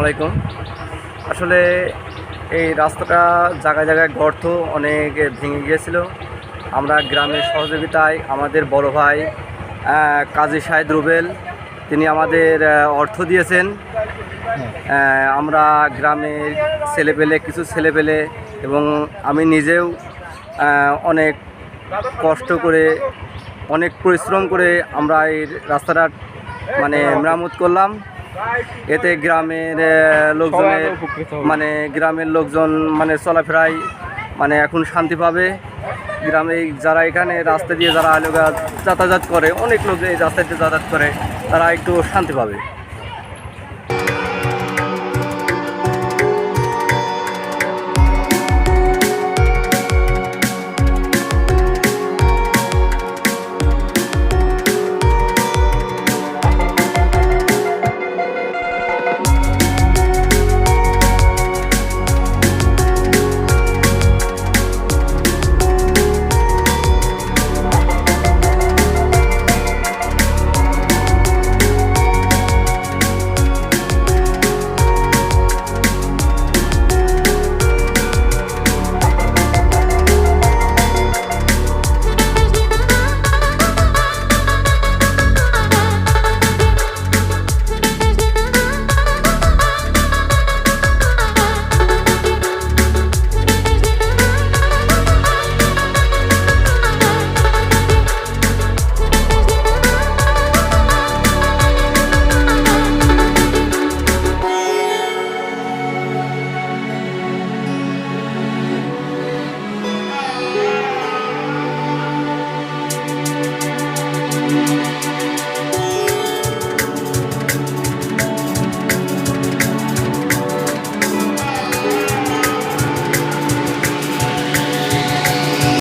আলাইকুম। আসলে এই রাস্তাটা জায়গায় জায়গায় গর্ত অনেক ভেঙে গিয়েছিল। আমরা গ্রামের সহযোগিতায় আমাদের বড় ভাই কাজী শাহেদ রুবেল তিনি আমাদের অর্থ দিয়েছেন। আমরা গ্রামের কিছু ছেলেপেলে এবং আমি নিজেও অনেক কষ্ট করে অনেক পরিশ্রম করে আমরা এই রাস্তাটা মেরামত করলাম। এতে গ্রামের লোকজন চলাফেরায় এখন শান্তি পাবে। গ্রামে যারা এখানে রাস্তা দিয়ে যারা যাতায়াত করে, অনেক লোক এই রাস্তা দিয়ে যাতায়াত করে, তারা একটু শান্তি পাবে।